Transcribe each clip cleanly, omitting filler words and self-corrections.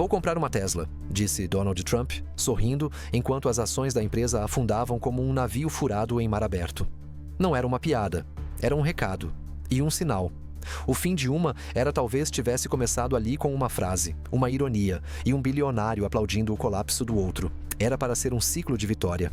"Vou comprar uma Tesla", disse Donald Trump, sorrindo enquanto as ações da empresa afundavam como um navio furado em mar aberto. Não era uma piada, era um recado e um sinal. O fim de uma era talvez tivesse começado ali com uma frase, uma ironia e um bilionário aplaudindo o colapso do outro. Era para ser um ciclo de vitória.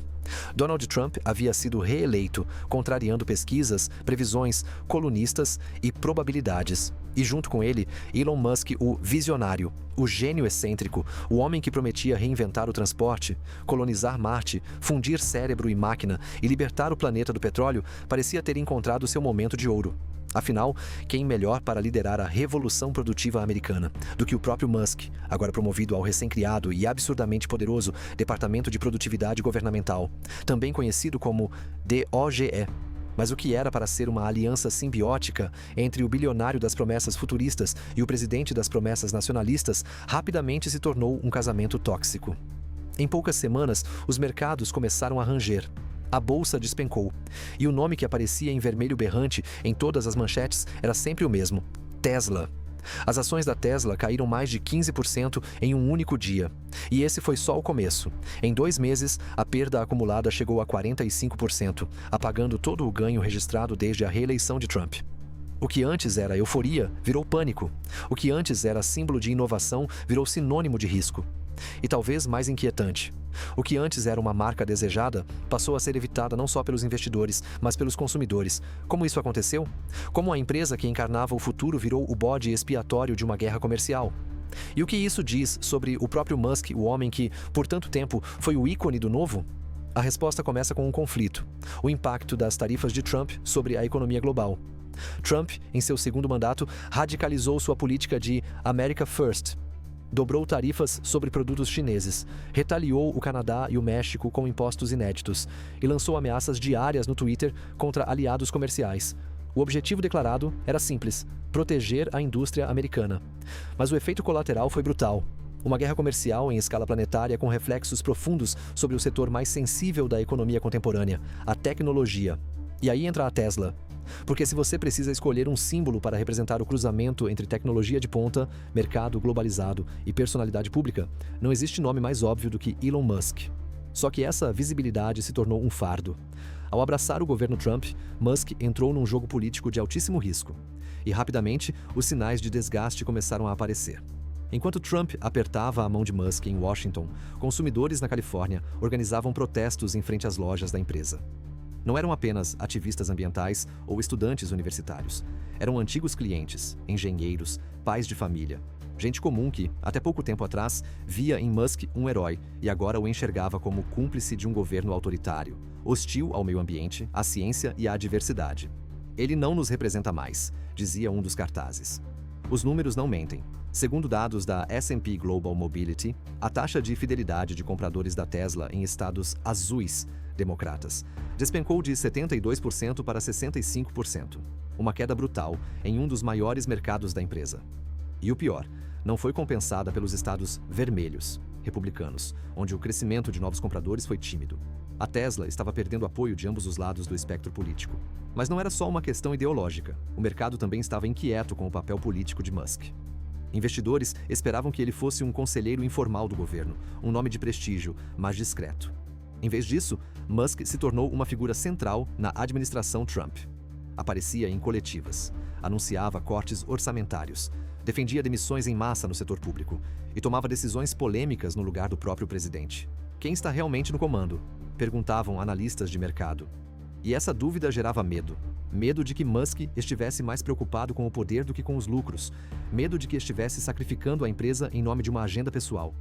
Donald Trump havia sido reeleito, contrariando pesquisas, previsões, colunistas e probabilidades. E junto com ele, Elon Musk, o visionário, o gênio excêntrico, o homem que prometia reinventar o transporte, colonizar Marte, fundir cérebro e máquina e libertar o planeta do petróleo, parecia ter encontrado seu momento de ouro. Afinal, quem melhor para liderar a revolução produtiva americana do que o próprio Musk, agora promovido ao recém-criado e absurdamente poderoso Departamento de Produtividade Governamental, também conhecido como DOGE. Mas o que era para ser uma aliança simbiótica entre o bilionário das promessas futuristas e o presidente das promessas nacionalistas rapidamente se tornou um casamento tóxico. Em poucas semanas, os mercados começaram a ranger. A bolsa despencou, e o nome que aparecia em vermelho berrante em todas as manchetes era sempre o mesmo: Tesla. As ações da Tesla caíram mais de 15% em um único dia. E esse foi só o começo. Em 2 meses, a perda acumulada chegou a 45%, apagando todo o ganho registrado desde a reeleição de Trump. O que antes era euforia virou pânico. O que antes era símbolo de inovação virou sinônimo de risco. E talvez mais inquietante, o que antes era uma marca desejada passou a ser evitada não só pelos investidores, mas pelos consumidores. Como isso aconteceu? Como a empresa que encarnava o futuro virou o bode expiatório de uma guerra comercial? E o que isso diz sobre o próprio Musk, o homem que, por tanto tempo, foi o ícone do novo? A resposta começa com um conflito: o impacto das tarifas de Trump sobre a economia global. Trump, em seu segundo mandato, radicalizou sua política de America First. Dobrou tarifas sobre produtos chineses, retaliou o Canadá e o México com impostos inéditos e lançou ameaças diárias no Twitter contra aliados comerciais. O objetivo declarado era simples: proteger a indústria americana. Mas o efeito colateral foi brutal. Uma guerra comercial em escala planetária com reflexos profundos sobre o setor mais sensível da economia contemporânea, a tecnologia. E aí entra a Tesla. Porque se você precisa escolher um símbolo para representar o cruzamento entre tecnologia de ponta, mercado globalizado e personalidade pública, não existe nome mais óbvio do que Elon Musk. Só que essa visibilidade se tornou um fardo. Ao abraçar o governo Trump, Musk entrou num jogo político de altíssimo risco. E rapidamente, os sinais de desgaste começaram a aparecer. Enquanto Trump apertava a mão de Musk em Washington, consumidores na Califórnia organizavam protestos em frente às lojas da empresa. Não eram apenas ativistas ambientais ou estudantes universitários. Eram antigos clientes, engenheiros, pais de família. Gente comum que, até pouco tempo atrás, via em Musk um herói e agora o enxergava como cúmplice de um governo autoritário, hostil ao meio ambiente, à ciência e à diversidade. "Ele não nos representa mais", dizia um dos cartazes. Os números não mentem. Segundo dados da S&P Global Mobility, a taxa de fidelidade de compradores da Tesla em estados azuis, democratas, despencou de 72% para 65%, uma queda brutal em um dos maiores mercados da empresa. E o pior, não foi compensada pelos estados vermelhos, republicanos, onde o crescimento de novos compradores foi tímido. A Tesla estava perdendo apoio de ambos os lados do espectro político. Mas não era só uma questão ideológica, o mercado também estava inquieto com o papel político de Musk. Investidores esperavam que ele fosse um conselheiro informal do governo, um nome de prestígio, mas discreto. Em vez disso, Musk se tornou uma figura central na administração Trump. Aparecia em coletivas, anunciava cortes orçamentários, defendia demissões em massa no setor público e tomava decisões polêmicas no lugar do próprio presidente. Quem está realmente no comando? Perguntavam analistas de mercado. E essa dúvida gerava medo. Medo de que Musk estivesse mais preocupado com o poder do que com os lucros. Medo de que estivesse sacrificando a empresa em nome de uma agenda pessoal.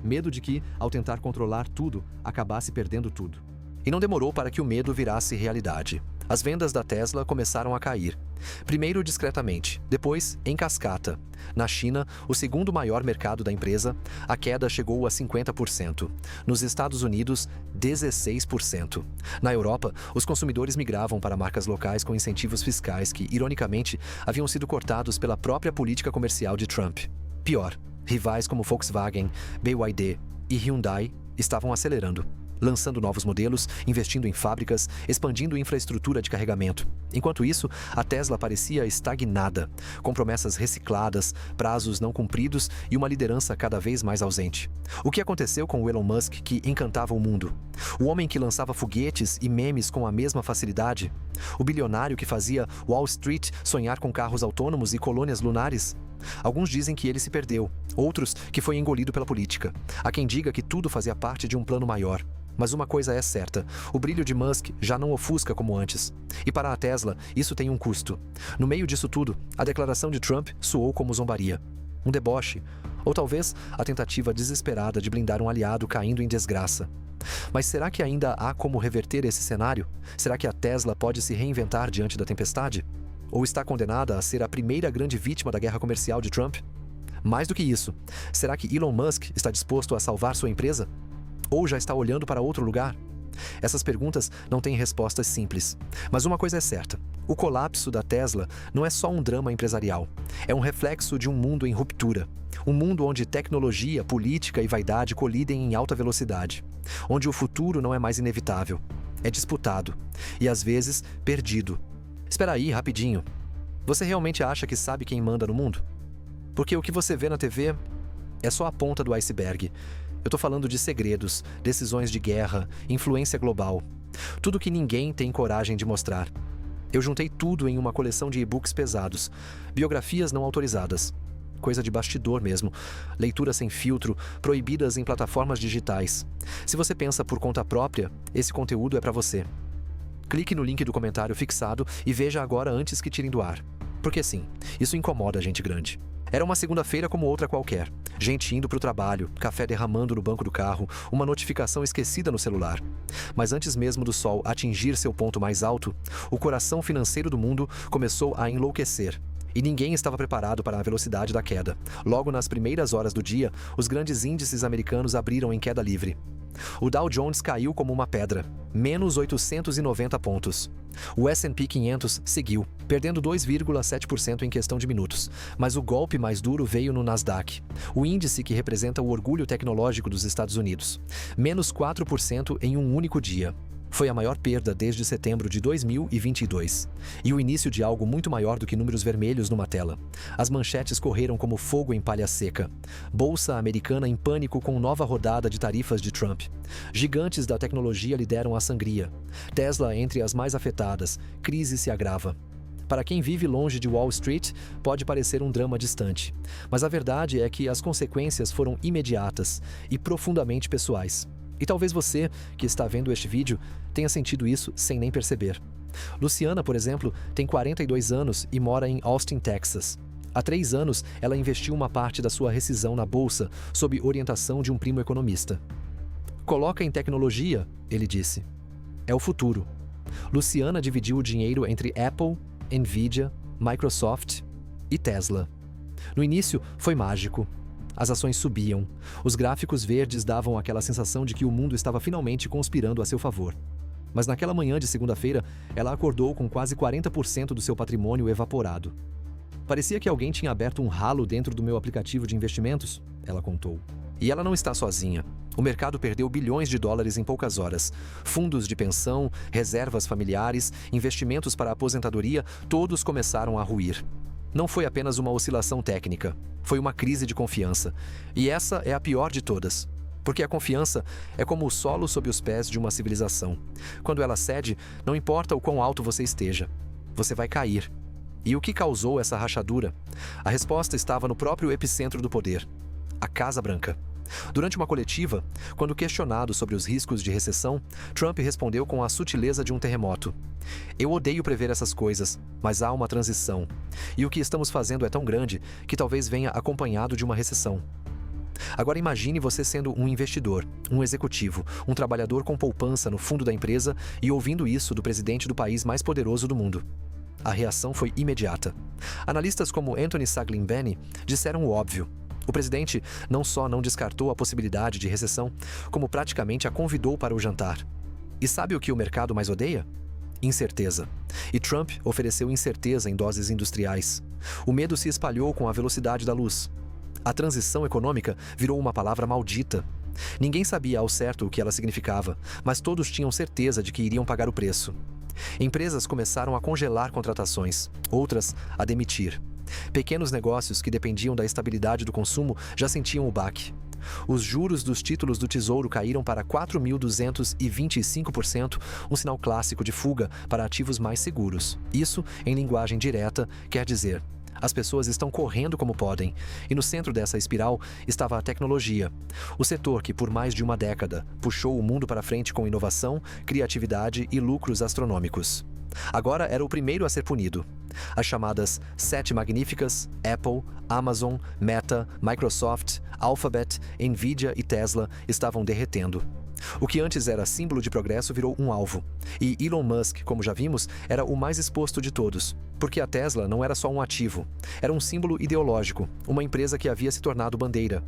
Medo de que, ao tentar controlar tudo, acabasse perdendo tudo. E não demorou para que o medo virasse realidade. As vendas da Tesla começaram a cair. Primeiro discretamente, depois em cascata. Na China, o segundo maior mercado da empresa, a queda chegou a 50%. Nos Estados Unidos, 16%. Na Europa, os consumidores migravam para marcas locais com incentivos fiscais que, ironicamente, haviam sido cortados pela própria política comercial de Trump. Pior, rivais como Volkswagen, BYD e Hyundai estavam acelerando. lançando novos modelos, investindo em fábricas, expandindo infraestrutura de carregamento. Enquanto isso, a Tesla parecia estagnada, com promessas recicladas, prazos não cumpridos e uma liderança cada vez mais ausente. O que aconteceu com o Elon Musk, que encantava o mundo? O homem que lançava foguetes e memes com a mesma facilidade? O bilionário que fazia Wall Street sonhar com carros autônomos e colônias lunares? Alguns dizem que ele se perdeu, outros que foi engolido pela política. Há quem diga que tudo fazia parte de um plano maior. Mas uma coisa é certa, o brilho de Musk já não ofusca como antes. E para a Tesla, isso tem um custo. No meio disso tudo, a declaração de Trump soou como zombaria. Um deboche, ou talvez a tentativa desesperada de blindar um aliado caindo em desgraça. Mas será que ainda há como reverter esse cenário? Será que a Tesla pode se reinventar diante da tempestade? Ou está condenada a ser a primeira grande vítima da guerra comercial de Trump? Mais do que isso, será que Elon Musk está disposto a salvar sua empresa? Ou já está olhando para outro lugar? Essas perguntas não têm respostas simples. Mas uma coisa é certa: o colapso da Tesla não é só um drama empresarial. É um reflexo de um mundo em ruptura. Um mundo onde tecnologia, política e vaidade colidem em alta velocidade. Onde o futuro não é mais inevitável. É disputado. E às vezes, perdido. Espera aí, rapidinho. Você realmente acha que sabe quem manda no mundo? Porque o que você vê na TV é só a ponta do iceberg. Eu tô falando de segredos, decisões de guerra, influência global. Tudo que ninguém tem coragem de mostrar. Eu juntei tudo em uma coleção de e-books pesados, biografias não autorizadas. Coisa de bastidor mesmo, leituras sem filtro, proibidas em plataformas digitais. Se você pensa por conta própria, esse conteúdo é para você. Clique no link do comentário fixado e veja agora antes que tirem do ar. Porque sim, isso incomoda a gente grande. Era uma segunda-feira como outra qualquer. Gente indo para o trabalho, café derramando no banco do carro, uma notificação esquecida no celular. Mas antes mesmo do sol atingir seu ponto mais alto, o coração financeiro do mundo começou a enlouquecer. E ninguém estava preparado para a velocidade da queda. Logo nas primeiras horas do dia, os grandes índices americanos abriram em queda livre. O Dow Jones caiu como uma pedra, menos 890 pontos. O S&P 500 seguiu, perdendo 2,7% em questão de minutos. Mas o golpe mais duro veio no Nasdaq, o índice que representa o orgulho tecnológico dos Estados Unidos. Menos 4% em um único dia. Foi a maior perda desde setembro de 2022. E o início de algo muito maior do que números vermelhos numa tela. As manchetes correram como fogo em palha seca. Bolsa americana em pânico com nova rodada de tarifas de Trump. Gigantes da tecnologia lideram a sangria. Tesla entre as mais afetadas. Crise se agrava. Para quem vive longe de Wall Street, pode parecer um drama distante. Mas a verdade é que as consequências foram imediatas e profundamente pessoais. E talvez você, que está vendo este vídeo, tenha sentido isso sem nem perceber. Luciana, por exemplo, tem 42 anos e mora em Austin, Texas. Há 3 anos, ela investiu uma parte da sua rescisão na bolsa sob orientação de um primo economista. Coloca em tecnologia, ele disse. É o futuro. Luciana dividiu o dinheiro entre Apple, Nvidia, Microsoft e Tesla. No início, foi mágico. As ações subiam. Os gráficos verdes davam aquela sensação de que o mundo estava finalmente conspirando a seu favor. Mas naquela manhã de segunda-feira, ela acordou com quase 40% do seu patrimônio evaporado. Parecia que alguém tinha aberto um ralo dentro do meu aplicativo de investimentos, ela contou. E ela não está sozinha. O mercado perdeu bilhões de dólares em poucas horas. Fundos de pensão, reservas familiares, investimentos para a aposentadoria, todos começaram a ruir. Não foi apenas uma oscilação técnica, foi uma crise de confiança. E essa é a pior de todas. Porque a confiança é como o solo sob os pés de uma civilização. Quando ela cede, não importa o quão alto você esteja, você vai cair. E o que causou essa rachadura? A resposta estava no próprio epicentro do poder: a Casa Branca. Durante uma coletiva, quando questionado sobre os riscos de recessão, Trump respondeu com a sutileza de um terremoto. Eu odeio prever essas coisas, mas há uma transição. E o que estamos fazendo é tão grande que talvez venha acompanhado de uma recessão. Agora imagine você sendo um investidor, um executivo, um trabalhador com poupança no fundo da empresa e ouvindo isso do presidente do país mais poderoso do mundo. A reação foi imediata. Analistas como Anthony Saglin-Benny disseram o óbvio. O presidente não só não descartou a possibilidade de recessão, como praticamente a convidou para o jantar. E sabe o que o mercado mais odeia? Incerteza. E Trump ofereceu incerteza em doses industriais. O medo se espalhou com a velocidade da luz. A transição econômica virou uma palavra maldita. Ninguém sabia ao certo o que ela significava, mas todos tinham certeza de que iriam pagar o preço. Empresas começaram a congelar contratações, outras a demitir. Pequenos negócios que dependiam da estabilidade do consumo já sentiam o baque. Os juros dos títulos do Tesouro caíram para 4.225%, um sinal clássico de fuga para ativos mais seguros. Isso, em linguagem direta, quer dizer: as pessoas estão correndo como podem, e no centro dessa espiral estava a tecnologia, o setor que por mais de uma década puxou o mundo para frente com inovação, criatividade e lucros astronômicos. Agora era o primeiro a ser punido. As chamadas Sete Magníficas, Apple, Amazon, Meta, Microsoft, Alphabet, Nvidia e Tesla estavam derretendo. O que antes era símbolo de progresso virou um alvo. E Elon Musk, como já vimos, era o mais exposto de todos. Porque a Tesla não era só um ativo, era um símbolo ideológico, uma empresa que havia se tornado bandeira.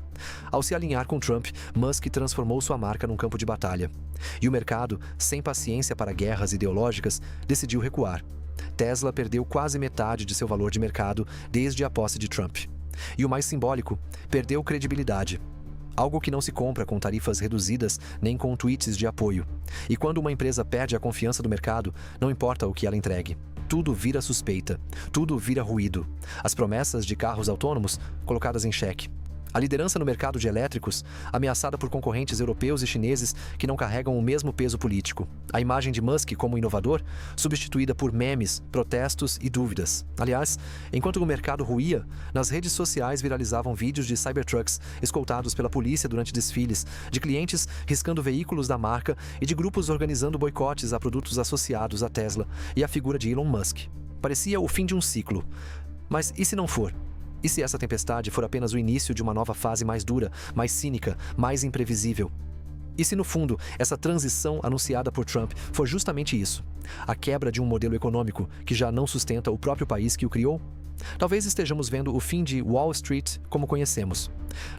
Ao se alinhar com Trump, Musk transformou sua marca num campo de batalha. E o mercado, sem paciência para guerras ideológicas, decidiu recuar. Tesla perdeu quase metade de seu valor de mercado desde a posse de Trump. E o mais simbólico, perdeu credibilidade. Algo que não se compra com tarifas reduzidas nem com tweets de apoio. E quando uma empresa perde a confiança do mercado, não importa o que ela entregue. Tudo vira suspeita, tudo vira ruído. As promessas de carros autônomos colocadas em xeque. A liderança no mercado de elétricos, ameaçada por concorrentes europeus e chineses que não carregam o mesmo peso político. A imagem de Musk como inovador, substituída por memes, protestos e dúvidas. Aliás, enquanto o mercado ruía, nas redes sociais viralizavam vídeos de Cybertrucks escoltados pela polícia durante desfiles, de clientes riscando veículos da marca e de grupos organizando boicotes a produtos associados à Tesla e à figura de Elon Musk. Parecia o fim de um ciclo. Mas e se não for? E se essa tempestade for apenas o início de uma nova fase mais dura, mais cínica, mais imprevisível? E se no fundo, essa transição anunciada por Trump for justamente isso? A quebra de um modelo econômico que já não sustenta o próprio país que o criou? Talvez estejamos vendo o fim de Wall Street como conhecemos.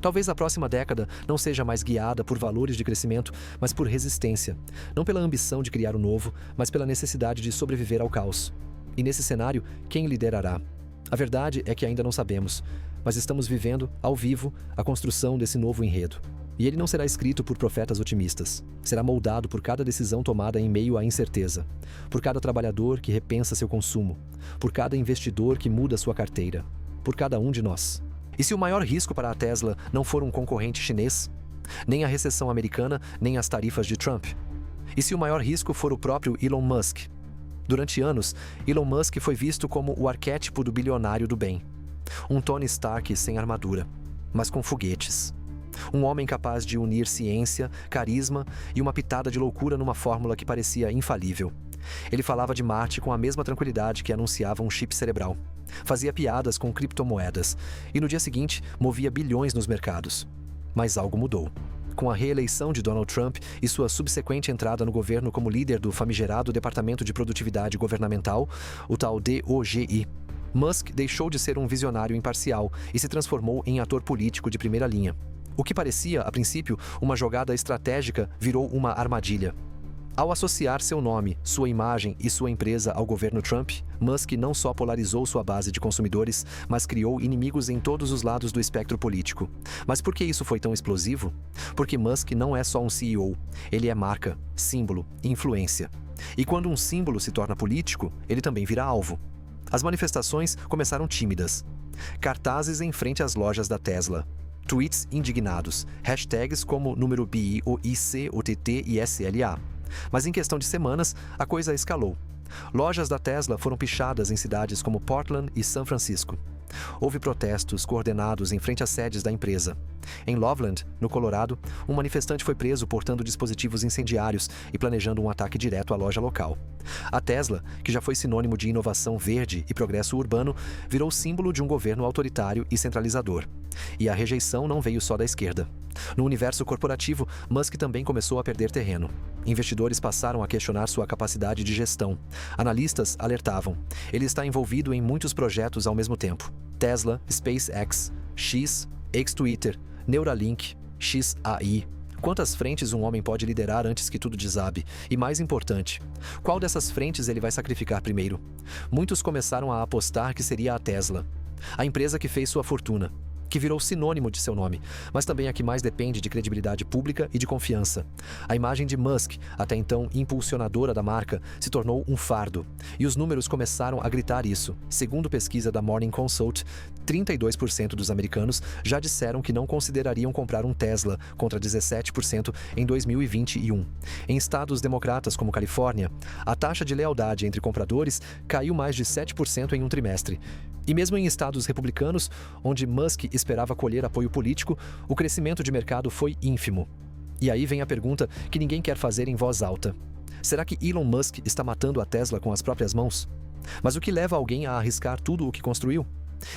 Talvez a próxima década não seja mais guiada por valores de crescimento, mas por resistência. Não pela ambição de criar o novo, mas pela necessidade de sobreviver ao caos. E nesse cenário, quem liderará? A verdade é que ainda não sabemos, mas estamos vivendo, ao vivo, a construção desse novo enredo. E ele não será escrito por profetas otimistas. Será moldado por cada decisão tomada em meio à incerteza, por cada trabalhador que repensa seu consumo, por cada investidor que muda sua carteira, por cada um de nós. E se o maior risco para a Tesla não for um concorrente chinês? Nem a recessão americana, nem as tarifas de Trump? E se o maior risco for o próprio Elon Musk? Durante anos, Elon Musk foi visto como o arquétipo do bilionário do bem. Um Tony Stark sem armadura, mas com foguetes. Um homem capaz de unir ciência, carisma e uma pitada de loucura numa fórmula que parecia infalível. Ele falava de Marte com a mesma tranquilidade que anunciava um chip cerebral. Fazia piadas com criptomoedas e no dia seguinte movia bilhões nos mercados. Mas algo mudou. Com a reeleição de Donald Trump e sua subsequente entrada no governo como líder do famigerado Departamento de Produtividade Governamental, o tal DOGI, Musk deixou de ser um visionário imparcial e se transformou em ator político de primeira linha. O que parecia, a princípio, uma jogada estratégica virou uma armadilha. Ao associar seu nome, sua imagem e sua empresa ao governo Trump, Musk não só polarizou sua base de consumidores, mas criou inimigos em todos os lados do espectro político. Mas por que isso foi tão explosivo? Porque Musk não é só um CEO, ele é marca, símbolo, influência. E quando um símbolo se torna político, ele também vira alvo. As manifestações começaram tímidas. Cartazes em frente às lojas da Tesla. Tweets indignados, hashtags como número BIOIC, OTT e SLA. Mas em questão de semanas, a coisa escalou. Lojas da Tesla foram pichadas em cidades como Portland e São Francisco. Houve protestos coordenados em frente às sedes da empresa. Em Loveland, no Colorado, um manifestante foi preso portando dispositivos incendiários e planejando um ataque direto à loja local. A Tesla, que já foi sinônimo de inovação verde e progresso urbano, virou símbolo de um governo autoritário e centralizador. E a rejeição não veio só da esquerda. No universo corporativo, Musk também começou a perder terreno. Investidores passaram a questionar sua capacidade de gestão. Analistas alertavam: ele está envolvido em muitos projetos ao mesmo tempo. Tesla, SpaceX, X, ex-Twitter, Neuralink, XAI. Quantas frentes um homem pode liderar antes que tudo desabe? E mais importante, qual dessas frentes ele vai sacrificar primeiro? Muitos começaram a apostar que seria a Tesla, a empresa que fez sua fortuna. que virou sinônimo de seu nome, mas também a que mais depende de credibilidade pública e de confiança. A imagem de Musk, até então impulsionadora da marca, se tornou um fardo. E os números começaram a gritar isso. Segundo pesquisa da Morning Consult, 32% dos americanos já disseram que não considerariam comprar um Tesla, contra 17% em 2021. Em estados democratas como Califórnia, a taxa de lealdade entre compradores caiu mais de 7% em um trimestre. E mesmo em estados republicanos, onde Musk esperava colher apoio político, o crescimento de mercado foi ínfimo. E aí vem a pergunta que ninguém quer fazer em voz alta. Será que Elon Musk está matando a Tesla com as próprias mãos? Mas o que leva alguém a arriscar tudo o que construiu?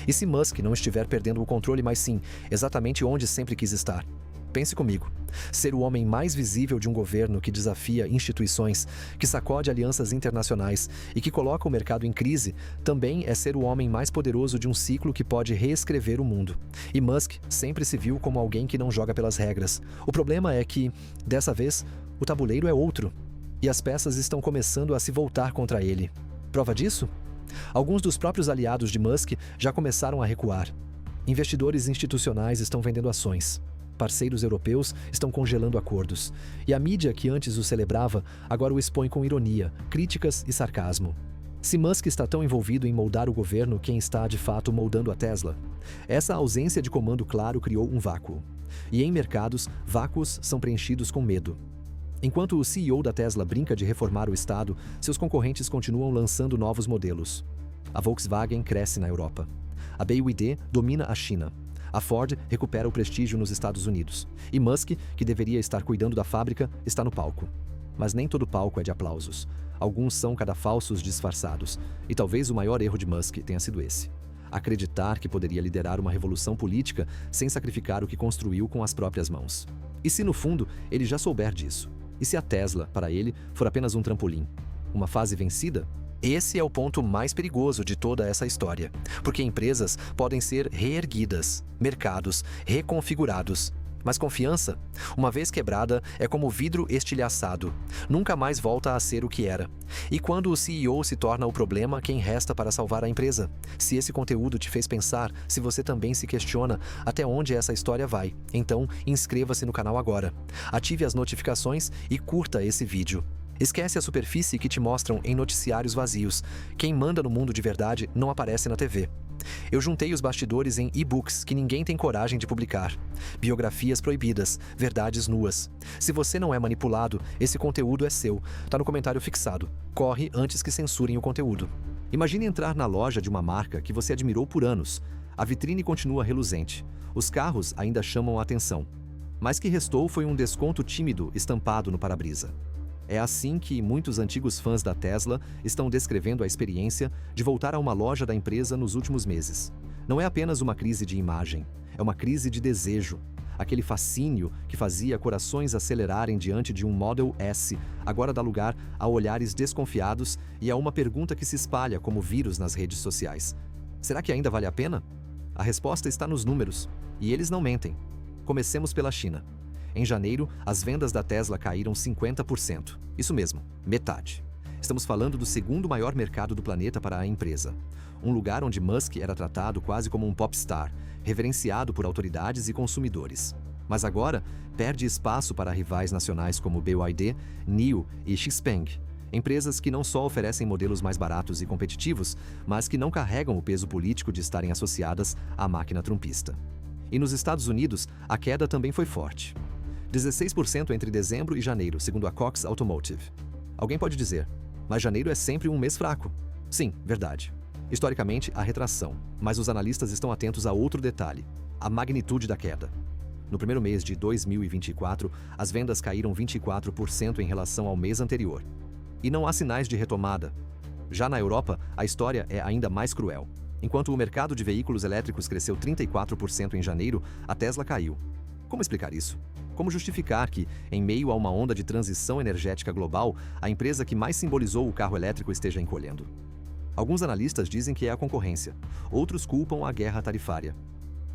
E se Musk não estiver perdendo o controle, mas sim, exatamente onde sempre quis estar? Pense comigo. Ser o homem mais visível de um governo que desafia instituições, que sacode alianças internacionais e que coloca o mercado em crise, também é ser o homem mais poderoso de um ciclo que pode reescrever o mundo. E Musk sempre se viu como alguém que não joga pelas regras. O problema é que, dessa vez, o tabuleiro é outro. E as peças estão começando a se voltar contra ele. Prova disso? Alguns dos próprios aliados de Musk já começaram a recuar. Investidores institucionais estão vendendo ações. Parceiros europeus estão congelando acordos. E a mídia que antes o celebrava, agora o expõe com ironia, críticas e sarcasmo. Se Musk está tão envolvido em moldar o governo, quem está de fato moldando a Tesla? Essa ausência de comando claro criou um vácuo. E em mercados, vácuos são preenchidos com medo. Enquanto o CEO da Tesla brinca de reformar o Estado, seus concorrentes continuam lançando novos modelos. A Volkswagen cresce na Europa. A BYD domina a China. A Ford recupera o prestígio nos Estados Unidos. E Musk, que deveria estar cuidando da fábrica, está no palco. Mas nem todo palco é de aplausos. Alguns são cadafalsos disfarçados. E talvez o maior erro de Musk tenha sido esse: acreditar que poderia liderar uma revolução política sem sacrificar o que construiu com as próprias mãos. E se no fundo ele já souber disso? E se a Tesla, para ele, for apenas um trampolim? Uma fase vencida? Esse é o ponto mais perigoso de toda essa história, porque empresas podem ser reerguidas, mercados reconfigurados. Mas confiança, uma vez quebrada, é como vidro estilhaçado. Nunca mais volta a ser o que era. E quando o CEO se torna o problema, quem resta para salvar a empresa? Se esse conteúdo te fez pensar, se você também se questiona até onde essa história vai, então inscreva-se no canal agora. Ative as notificações e curta esse vídeo. Esquece a superfície que te mostram em noticiários vazios. Quem manda no mundo de verdade não aparece na TV. Eu juntei os bastidores em e-books que ninguém tem coragem de publicar. Biografias proibidas, verdades nuas. Se você não é manipulado, esse conteúdo é seu. Tá no comentário fixado. Corre antes que censurem o conteúdo. Imagine entrar na loja de uma marca que você admirou por anos. A vitrine continua reluzente. Os carros ainda chamam a atenção. Mas que restou foi um desconto tímido estampado no para-brisa. É assim que muitos antigos fãs da Tesla estão descrevendo a experiência de voltar a uma loja da empresa nos últimos meses. Não é apenas uma crise de imagem, é uma crise de desejo. Aquele fascínio que fazia corações acelerarem diante de um Model S agora dá lugar a olhares desconfiados e a uma pergunta que se espalha como vírus nas redes sociais. Será que ainda vale a pena? A resposta está nos números, e eles não mentem. Comecemos pela China. Em janeiro, as vendas da Tesla caíram 50%. Isso mesmo, metade. Estamos falando do segundo maior mercado do planeta para a empresa. Um lugar onde Musk era tratado quase como um popstar, reverenciado por autoridades e consumidores. Mas agora, perde espaço para rivais nacionais como BYD, NIO e Xpeng. Empresas que não só oferecem modelos mais baratos e competitivos, mas que não carregam o peso político de estarem associadas à máquina trumpista. E nos Estados Unidos, a queda também foi forte. 16% entre dezembro e janeiro, segundo a Cox Automotive. Alguém pode dizer, mas janeiro é sempre um mês fraco. Sim, verdade. Historicamente, há retração, mas os analistas estão atentos a outro detalhe: a magnitude da queda. No primeiro mês de 2024, as vendas caíram 24% em relação ao mês anterior. E não há sinais de retomada. Já na Europa, a história é ainda mais cruel. Enquanto o mercado de veículos elétricos cresceu 34% em janeiro, a Tesla caiu. Como explicar isso? Como justificar que, em meio a uma onda de transição energética global, a empresa que mais simbolizou o carro elétrico esteja encolhendo? Alguns analistas dizem que é a concorrência, outros culpam a guerra tarifária.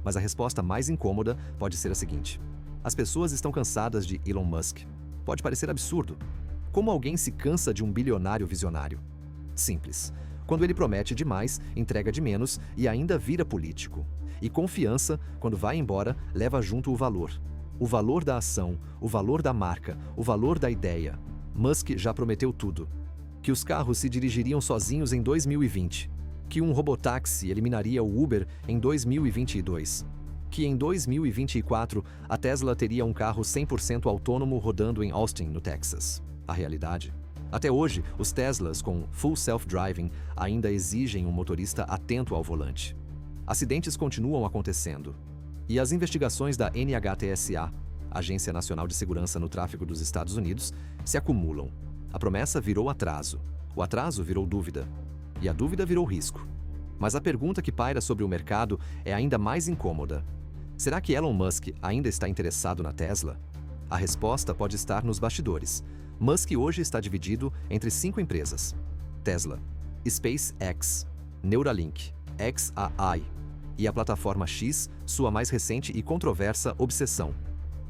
Mas a resposta mais incômoda pode ser a seguinte: as pessoas estão cansadas de Elon Musk. Pode parecer absurdo. Como alguém se cansa de um bilionário visionário? Simples. Quando ele promete demais, entrega de menos e ainda vira político. E confiança, quando vai embora, leva junto o valor. O valor da ação, o valor da marca, o valor da ideia. Musk já prometeu tudo. Que os carros se dirigiriam sozinhos em 2020. Que um robotáxi eliminaria o Uber em 2022. Que em 2024 a Tesla teria um carro 100% autônomo rodando em Austin, no Texas. A realidade? Até hoje, os Teslas com Full Self-Driving ainda exigem um motorista atento ao volante. Acidentes continuam acontecendo. E as investigações da NHTSA, Agência Nacional de Segurança no Tráfego dos Estados Unidos, se acumulam. A promessa virou atraso. O atraso virou dúvida. E a dúvida virou risco. Mas a pergunta que paira sobre o mercado é ainda mais incômoda. Será que Elon Musk ainda está interessado na Tesla? A resposta pode estar nos bastidores. Musk hoje está dividido entre 5 empresas: Tesla, SpaceX, Neuralink, xAI e a plataforma X, sua mais recente e controversa obsessão.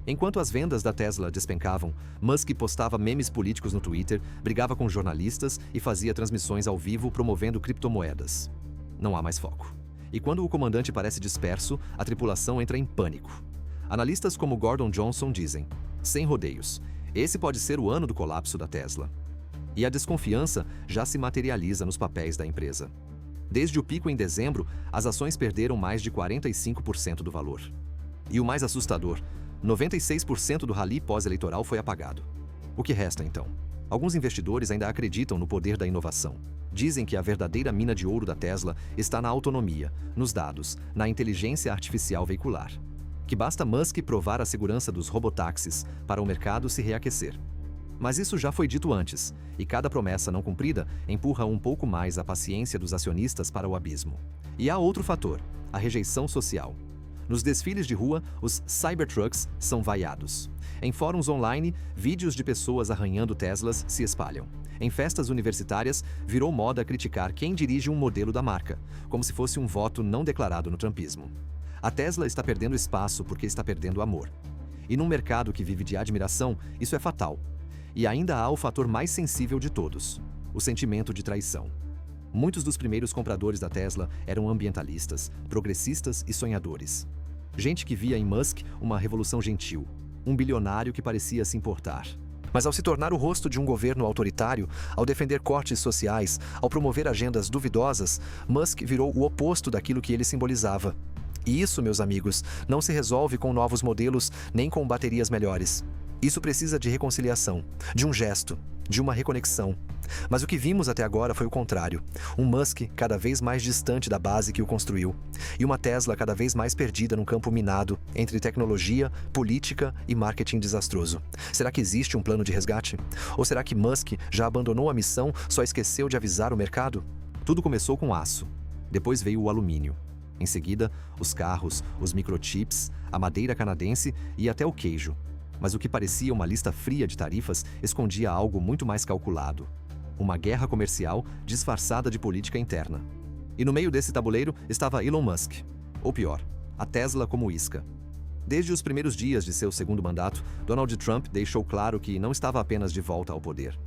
Enquanto as vendas da Tesla despencavam, Musk postava memes políticos no Twitter, brigava com jornalistas e fazia transmissões ao vivo promovendo criptomoedas. Não há mais foco. E quando o comandante parece disperso, a tripulação entra em pânico. Analistas como Gordon Johnson dizem, sem rodeios, esse pode ser o ano do colapso da Tesla. E a desconfiança já se materializa nos papéis da empresa. Desde o pico em dezembro, as ações perderam mais de 45% do valor. E o mais assustador, 96% do rally pós-eleitoral foi apagado. O que resta então? Alguns investidores ainda acreditam no poder da inovação. Dizem que a verdadeira mina de ouro da Tesla está na autonomia, nos dados, na inteligência artificial veicular. Que basta Musk provar a segurança dos robotáxis para o mercado se reaquecer. Mas isso já foi dito antes, e cada promessa não cumprida empurra um pouco mais a paciência dos acionistas para o abismo. E há outro fator, a rejeição social. Nos desfiles de rua, os Cybertrucks são vaiados. Em fóruns online, vídeos de pessoas arranhando Teslas se espalham. Em festas universitárias, virou moda criticar quem dirige um modelo da marca, como se fosse um voto não declarado no trumpismo. A Tesla está perdendo espaço porque está perdendo amor. E num mercado que vive de admiração, isso é fatal. E ainda há o fator mais sensível de todos, o sentimento de traição. Muitos dos primeiros compradores da Tesla eram ambientalistas, progressistas e sonhadores. Gente que via em Musk uma revolução gentil, um bilionário que parecia se importar. Mas ao se tornar o rosto de um governo autoritário, ao defender cortes sociais, ao promover agendas duvidosas, Musk virou o oposto daquilo que ele simbolizava. E isso, meus amigos, não se resolve com novos modelos nem com baterias melhores. Isso precisa de reconciliação, de um gesto, de uma reconexão. Mas o que vimos até agora foi o contrário. Um Musk cada vez mais distante da base que o construiu. E uma Tesla cada vez mais perdida num campo minado entre tecnologia, política e marketing desastroso. Será que existe um plano de resgate? Ou será que Musk já abandonou a missão, só esqueceu de avisar o mercado? Tudo começou com aço. Depois veio o alumínio. Em seguida, os carros, os microchips, a madeira canadense e até o queijo. Mas o que parecia uma lista fria de tarifas escondia algo muito mais calculado. Uma guerra comercial disfarçada de política interna. E no meio desse tabuleiro estava Elon Musk. Ou pior, a Tesla como isca. Desde os primeiros dias de seu segundo mandato, Donald Trump deixou claro que não estava apenas de volta ao poder.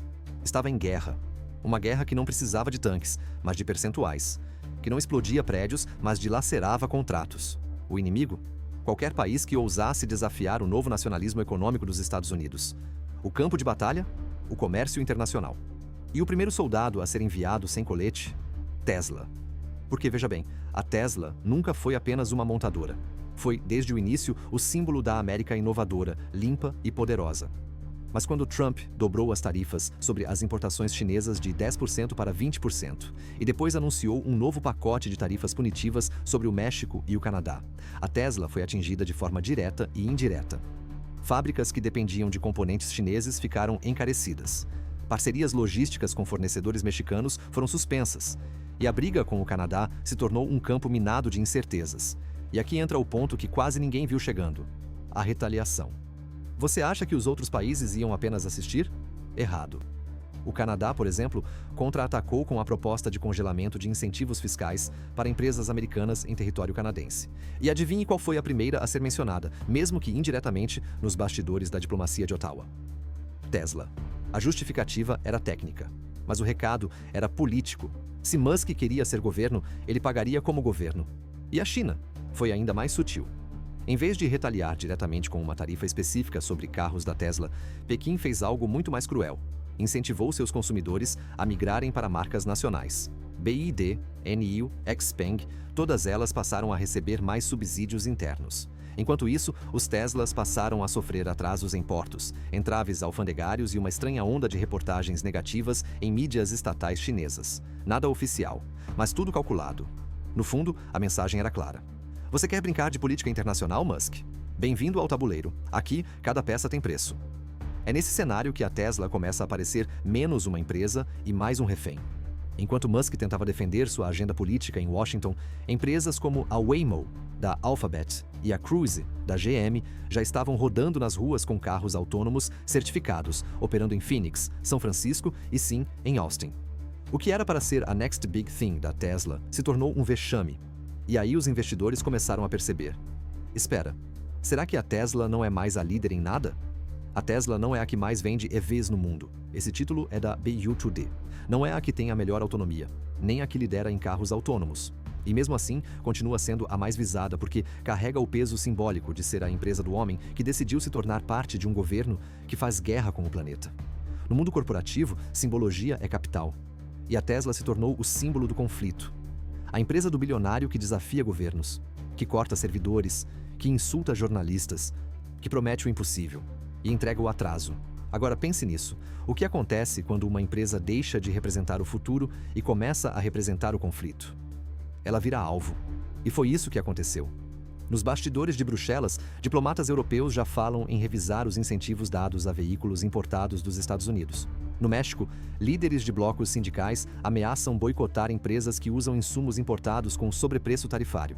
Estava em guerra. Uma guerra que não precisava de tanques, mas de percentuais. Que não explodia prédios, mas dilacerava contratos. O inimigo? Qualquer país que ousasse desafiar o novo nacionalismo econômico dos Estados Unidos. O campo de batalha? O comércio internacional. E o primeiro soldado a ser enviado sem colete? Tesla. Porque, veja bem, a Tesla nunca foi apenas uma montadora. Foi, desde o início, o símbolo da América inovadora, limpa e poderosa. Mas quando Trump dobrou as tarifas sobre as importações chinesas de 10% para 20%, e depois anunciou um novo pacote de tarifas punitivas sobre o México e o Canadá, a Tesla foi atingida de forma direta e indireta. Fábricas que dependiam de componentes chineses ficaram encarecidas. Parcerias logísticas com fornecedores mexicanos foram suspensas. E a briga com o Canadá se tornou um campo minado de incertezas. E aqui entra o ponto que quase ninguém viu chegando: a retaliação. Você acha que os outros países iam apenas assistir? Errado. O Canadá, por exemplo, contra-atacou com a proposta de congelamento de incentivos fiscais para empresas americanas em território canadense. E adivinhe qual foi a primeira a ser mencionada, mesmo que indiretamente, nos bastidores da diplomacia de Ottawa? Tesla. A justificativa era técnica. Mas o recado era político. Se Musk queria ser governo, ele pagaria como governo. E a China foi ainda mais sutil. Em vez de retaliar diretamente com uma tarifa específica sobre carros da Tesla, Pequim fez algo muito mais cruel. Incentivou seus consumidores a migrarem para marcas nacionais. BYD, NIO, Xpeng, todas elas passaram a receber mais subsídios internos. Enquanto isso, os Teslas passaram a sofrer atrasos em portos, entraves alfandegários e uma estranha onda de reportagens negativas em mídias estatais chinesas. Nada oficial, mas tudo calculado. No fundo, a mensagem era clara. Você quer brincar de política internacional, Musk? Bem-vindo ao tabuleiro. Aqui, cada peça tem preço. É nesse cenário que a Tesla começa a parecer menos uma empresa e mais um refém. Enquanto Musk tentava defender sua agenda política em Washington, empresas como a Waymo, da Alphabet, e a Cruise, da GM, já estavam rodando nas ruas com carros autônomos certificados, operando em Phoenix, São Francisco e sim, em Austin. O que era para ser a next big thing da Tesla se tornou um vexame. E aí os investidores começaram a perceber. Espera, será que a Tesla não é mais a líder em nada? A Tesla não é a que mais vende EVs no mundo. Esse título é da BU Today. Não é a que tem a melhor autonomia, nem a que lidera em carros autônomos. E mesmo assim, continua sendo a mais visada porque carrega o peso simbólico de ser a empresa do homem que decidiu se tornar parte de um governo que faz guerra com o planeta. No mundo corporativo, simbologia é capital. E a Tesla se tornou o símbolo do conflito. A empresa do bilionário que desafia governos, que corta servidores, que insulta jornalistas, que promete o impossível e entrega o atraso. Agora pense nisso. O que acontece quando uma empresa deixa de representar o futuro e começa a representar o conflito? Ela vira alvo. E foi isso que aconteceu. Nos bastidores de Bruxelas, diplomatas europeus já falam em revisar os incentivos dados a veículos importados dos Estados Unidos. No México, líderes de blocos sindicais ameaçam boicotar empresas que usam insumos importados com sobrepreço tarifário.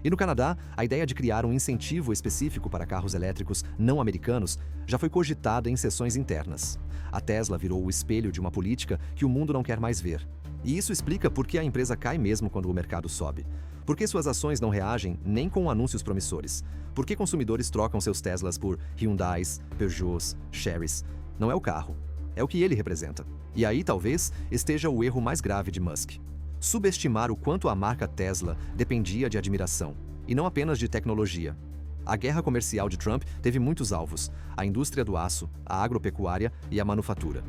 E no Canadá, a ideia de criar um incentivo específico para carros elétricos não americanos já foi cogitada em sessões internas. A Tesla virou o espelho de uma política que o mundo não quer mais ver. E isso explica por que a empresa cai mesmo quando o mercado sobe. Por que suas ações não reagem nem com anúncios promissores? Por que consumidores trocam seus Teslas por Hyundais, Peugeots, Cherys? Não é o carro, é o que ele representa. E aí talvez esteja o erro mais grave de Musk. Subestimar o quanto a marca Tesla dependia de admiração, e não apenas de tecnologia. A guerra comercial de Trump teve muitos alvos: a indústria do aço, a agropecuária e a manufatura.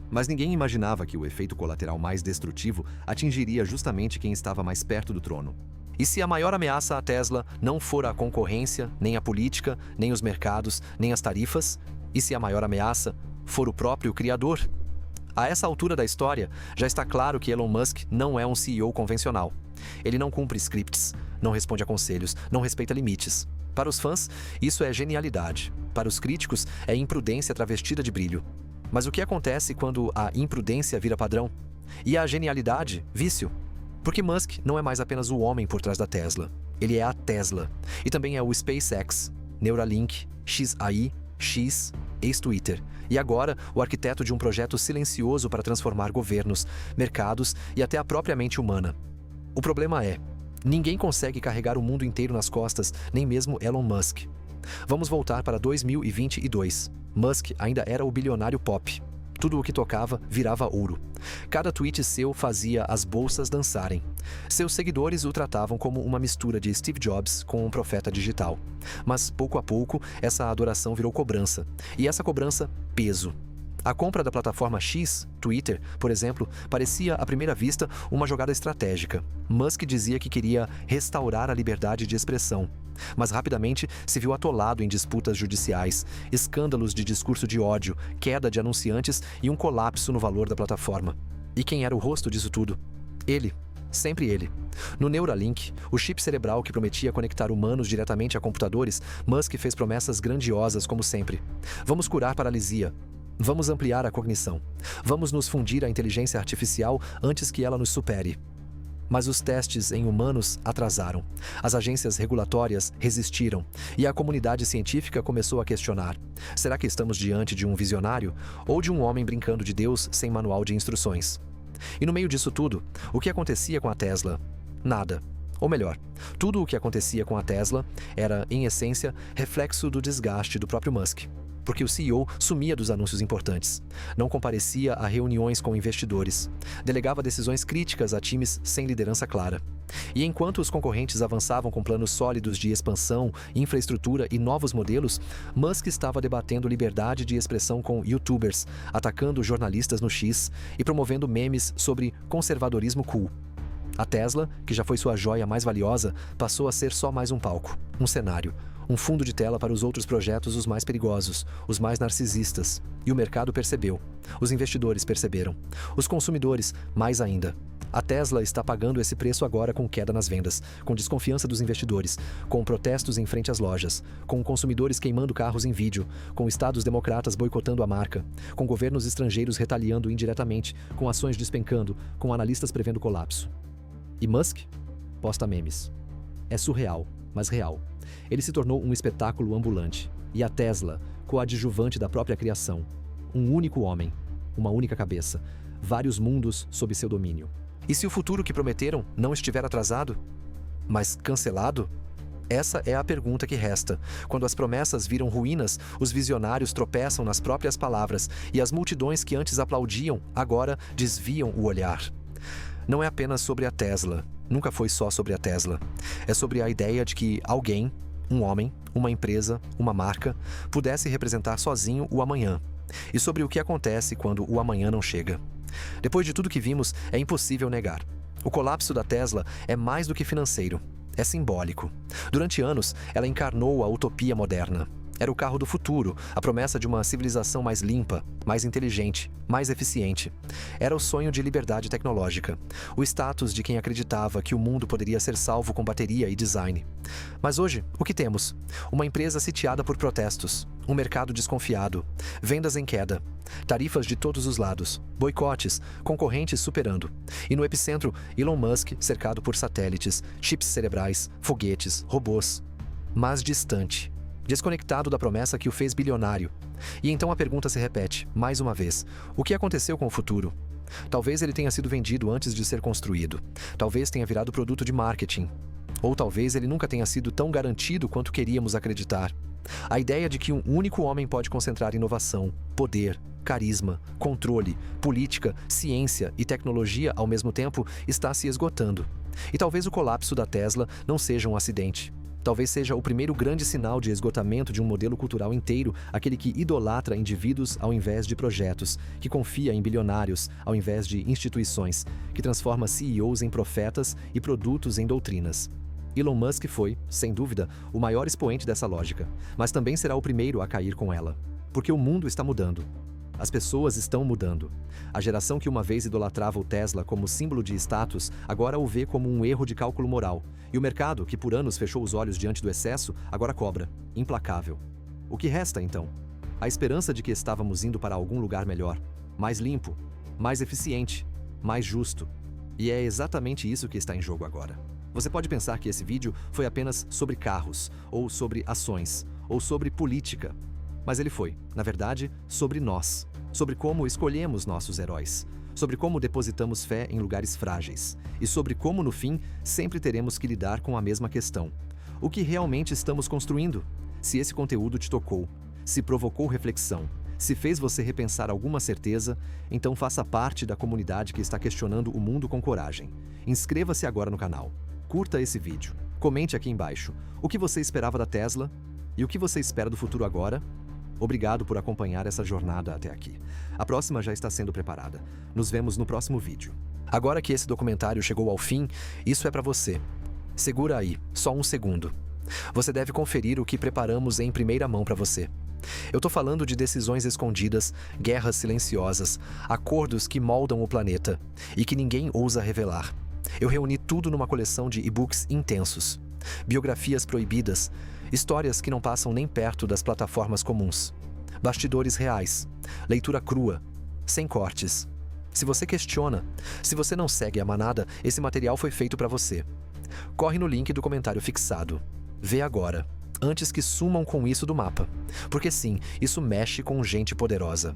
Mas ninguém imaginava que o efeito colateral mais destrutivo atingiria justamente quem estava mais perto do trono. E se a maior ameaça à Tesla não for a concorrência, nem a política, nem os mercados, nem as tarifas? E se a maior ameaça for o próprio criador? A essa altura da história, já está claro que Elon Musk não é um CEO convencional. Ele não cumpre scripts, não responde a conselhos, não respeita limites. Para os fãs, isso é genialidade. Para os críticos, é imprudência travestida de brilho. Mas o que acontece quando a imprudência vira padrão? E a genialidade, vício? Porque Musk não é mais apenas o homem por trás da Tesla. Ele é a Tesla. E também é o SpaceX, Neuralink, XAI, X, ex-Twitter. E agora, o arquiteto de um projeto silencioso para transformar governos, mercados e até a própria mente humana. O problema é, ninguém consegue carregar o mundo inteiro nas costas, nem mesmo Elon Musk. Vamos voltar para 2022. Musk ainda era o bilionário pop. Tudo o que tocava virava ouro. Cada tweet seu fazia as bolsas dançarem. Seus seguidores o tratavam como uma mistura de Steve Jobs com um profeta digital. Mas, pouco a pouco, essa adoração virou cobrança. E essa cobrança, peso. A compra da plataforma X, Twitter, por exemplo, parecia, à primeira vista, uma jogada estratégica. Musk dizia que queria restaurar a liberdade de expressão. Mas rapidamente se viu atolado em disputas judiciais, escândalos de discurso de ódio, queda de anunciantes e um colapso no valor da plataforma. E quem era o rosto disso tudo? Ele. Sempre ele. No Neuralink, o chip cerebral que prometia conectar humanos diretamente a computadores, Musk fez promessas grandiosas como sempre. Vamos curar paralisia. Vamos ampliar a cognição. Vamos nos fundir à inteligência artificial antes que ela nos supere. Mas os testes em humanos atrasaram. As agências regulatórias resistiram. E a comunidade científica começou a questionar. Será que estamos diante de um visionário ou de um homem brincando de Deus sem manual de instruções? E no meio disso tudo, o que acontecia com a Tesla? Nada. Ou melhor, tudo o que acontecia com a Tesla era, em essência, reflexo do desgaste do próprio Musk. porque o CEO sumia dos anúncios importantes, não comparecia a reuniões com investidores, delegava decisões críticas a times sem liderança clara. E enquanto os concorrentes avançavam com planos sólidos de expansão, infraestrutura e novos modelos, Musk estava debatendo liberdade de expressão com YouTubers, atacando jornalistas no X e promovendo memes sobre conservadorismo cool. A Tesla, que já foi sua joia mais valiosa, passou a ser só mais um palco, um cenário, um fundo de tela para os outros projetos os mais perigosos, os mais narcisistas. E o mercado percebeu. Os investidores perceberam. Os consumidores, mais ainda. A Tesla está pagando esse preço agora com queda nas vendas, com desconfiança dos investidores, com protestos em frente às lojas, com consumidores queimando carros em vídeo, com estados democratas boicotando a marca, com governos estrangeiros retaliando indiretamente, com ações despencando, com analistas prevendo colapso. E Musk posta memes. É surreal, mas real. Ele se tornou um espetáculo ambulante. E a Tesla, coadjuvante da própria criação. Um único homem, uma única cabeça, vários mundos sob seu domínio. E se o futuro que prometeram não estiver atrasado, mas cancelado? Essa é a pergunta que resta. Quando as promessas viram ruínas, os visionários tropeçam nas próprias palavras e as multidões que antes aplaudiam, agora desviam o olhar. Não é apenas sobre a Tesla. Nunca foi só sobre a Tesla. É sobre a ideia de que alguém, um homem, uma empresa, uma marca, pudesse representar sozinho o amanhã. E sobre o que acontece quando o amanhã não chega. Depois de tudo que vimos, é impossível negar. O colapso da Tesla é mais do que financeiro. É simbólico. Durante anos, ela encarnou a utopia moderna. Era o carro do futuro, a promessa de uma civilização mais limpa, mais inteligente, mais eficiente. Era o sonho de liberdade tecnológica, o status de quem acreditava que o mundo poderia ser salvo com bateria e design. Mas hoje, o que temos? Uma empresa sitiada por protestos, um mercado desconfiado, vendas em queda, tarifas de todos os lados, boicotes, concorrentes superando. E no epicentro, Elon Musk cercado por satélites, chips cerebrais, foguetes, robôs. Mas distante. Desconectado da promessa que o fez bilionário. E então a pergunta se repete, mais uma vez. O que aconteceu com o futuro? Talvez ele tenha sido vendido antes de ser construído. Talvez tenha virado produto de marketing. Ou talvez ele nunca tenha sido tão garantido quanto queríamos acreditar. A ideia de que um único homem pode concentrar inovação, poder, carisma, controle, política, ciência e tecnologia ao mesmo tempo está se esgotando. E talvez o colapso da Tesla não seja um acidente. Talvez seja o primeiro grande sinal de esgotamento de um modelo cultural inteiro, aquele que idolatra indivíduos ao invés de projetos, que confia em bilionários ao invés de instituições, que transforma CEOs em profetas e produtos em doutrinas. Elon Musk foi, sem dúvida, o maior expoente dessa lógica, mas também será o primeiro a cair com ela. Porque o mundo está mudando. As pessoas estão mudando. A geração que uma vez idolatrava o Tesla como símbolo de status, agora o vê como um erro de cálculo moral. E o mercado, que por anos fechou os olhos diante do excesso, agora cobra, implacável. O que resta, então? A esperança de que estávamos indo para algum lugar melhor, mais limpo, mais eficiente, mais justo. E é exatamente isso que está em jogo agora. Você pode pensar que esse vídeo foi apenas sobre carros, ou sobre ações, ou sobre política. Mas ele foi, na verdade, sobre nós, sobre como escolhemos nossos heróis, sobre como depositamos fé em lugares frágeis, e sobre como, no fim, sempre teremos que lidar com a mesma questão. O que realmente estamos construindo? Se esse conteúdo te tocou, se provocou reflexão, se fez você repensar alguma certeza, então faça parte da comunidade que está questionando o mundo com coragem. Inscreva-se agora no canal, curta esse vídeo, comente aqui embaixo o que você esperava da Tesla e o que você espera do futuro agora. Obrigado por acompanhar essa jornada até aqui. A próxima já está sendo preparada. Nos vemos no próximo vídeo. Agora que esse documentário chegou ao fim, isso é para você. Segura aí, só um segundo. Você deve conferir o que preparamos em primeira mão para você. Eu tô falando de decisões escondidas, guerras silenciosas, acordos que moldam o planeta e que ninguém ousa revelar. Eu reuni tudo numa coleção de e-books intensos. Biografias proibidas, histórias que não passam nem perto das plataformas comuns. Bastidores reais, leitura crua, sem cortes. Se você questiona, se você não segue a manada, esse material foi feito para você. Corre no link do comentário fixado. Vê agora, antes que sumam com isso do mapa. Porque sim, isso mexe com gente poderosa.